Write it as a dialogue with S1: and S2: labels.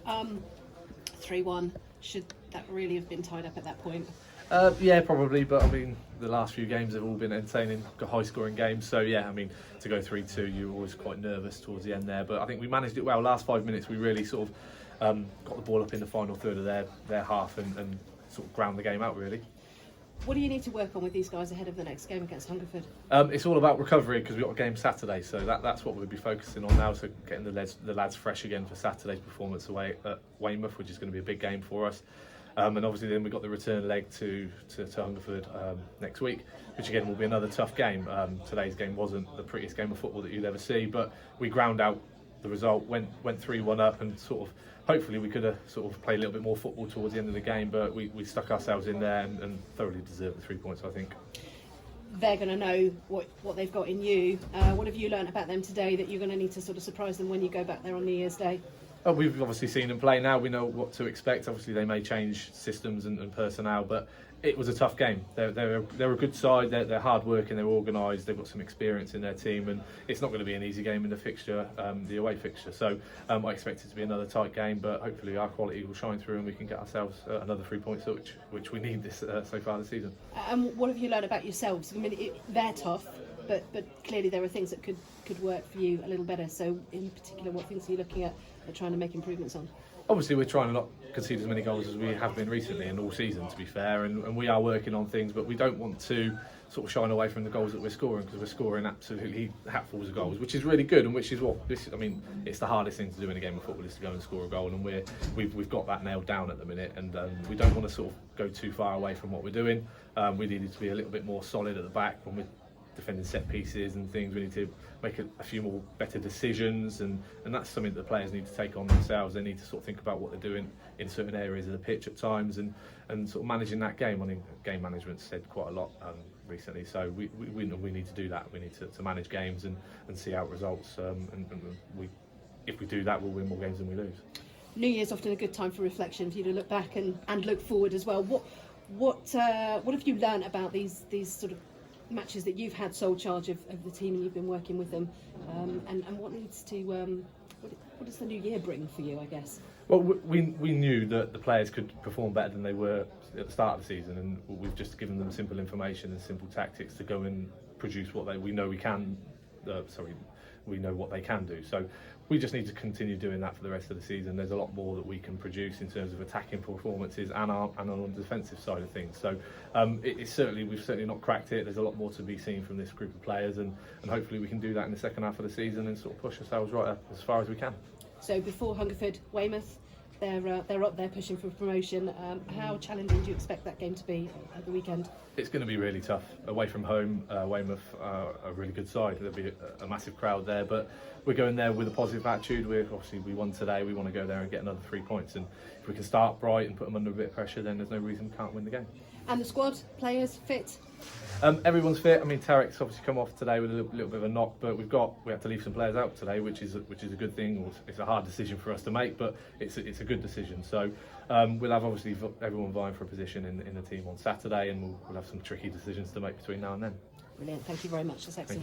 S1: 3-1. Should that really have been tied up at that point?
S2: Yeah, probably, but I mean, the last few games have all been entertaining, high-scoring games. So yeah, I mean, to go 3-2, you're always quite nervous towards the end there. But I think we managed it well. Last 5 minutes, we really sort of got the ball up in the final third of their half and sort of ground the game out really.
S1: What do you need to work on with these guys ahead of the next game against Hungerford?
S2: It's all about recovery because we've got a game Saturday, so that's what we'll be focusing on now. So getting the lads fresh again for Saturday's performance away at Weymouth, which is going to be a big game for us. And obviously then we've got the return leg to Hungerford next week, which again will be another tough game. Today's game wasn't the prettiest game of football that you'd ever see, but we ground out the result, went 3-1 up, and sort of hopefully we could have sort of played a little bit more football towards the end of the game, but we stuck ourselves in there and thoroughly deserved the 3 points, I think.
S1: They're going to know what they've got in you. What have you learnt about them today that you're going to need to sort of surprise them when you go back there on New Year's Day?
S2: We've obviously seen them play now. We know what to expect. Obviously, they may change systems and personnel, but it was a tough game. They're a good side. They're hard working. They're organised. They've got some experience in their team, and it's not going to be an easy game in the fixture, the away fixture. So I expect it to be another tight game, but hopefully our quality will shine through and we can get ourselves another 3 points, which we need this so far this season.
S1: What have you learned about yourselves? I mean, they're tough, but clearly there are things that could work for you a little better. So in particular, what things are you looking at trying to make improvements on?
S2: Obviously, we're trying to not concede as many goals as we have been recently and all season, to be fair, and we are working on things, but we don't want to sort of shine away from the goals that we're scoring, because we're scoring absolutely hatfuls of goals, which is really good, and which is what this. I mean, it's the hardest thing to do in a game of football is to go and score a goal, and we've got that nailed down at the minute, and we don't want to sort of go too far away from what we're doing. We needed to be a little bit more solid at the back when we're defending set pieces and things. We need to make a few more better decisions, and that's something that the players need to take on themselves. They need to sort of think about what they're doing in certain areas of the pitch at times, and sort of managing that game. I think game management's said quite a lot recently, so we need to do that. We need to manage games and see out results, and if we do that, we'll win more games than we lose.
S1: New Year's often a good time for reflection, for you to look back and look forward as well. What have you learnt about these sort of matches that you've had sole charge of the team and you've been working with them, and what needs to what does the new year bring for you, I guess?
S2: Well, we knew that the players could perform better than they were at the start of the season, and we've just given them simple information and simple tactics to go and produce what we know we can. We know what they can do. So we just need to continue doing that for the rest of the season. There's a lot more that we can produce in terms of attacking performances and on the defensive side of things. So we've certainly not cracked it. There's a lot more to be seen from this group of players, and hopefully we can do that in the second half of the season and sort of push ourselves right up as far as we can.
S1: So before Hungerford, Weymouth, they're up there pushing for promotion. How challenging do you expect that game to be at the weekend?
S2: It's going to be really tough. Away from home, Weymouth are a really good side. There'll be a massive crowd there, but we're going there with a positive attitude. We won today. We want to go there and get another 3 points, and if we can start bright and put them under a bit of pressure, then there's no reason we can't win the game.
S1: And the squad, players fit?
S2: Everyone's fit. I mean, Tarek's obviously come off today with a little bit of a knock, but we had to leave some players out today, which is a good thing. It's a hard decision for us to make, but it's a good decision. So we'll have obviously everyone vying for a position in the team on Saturday, and we'll have some tricky decisions to make between now and then.
S1: Brilliant. Thank you very much. That's excellent.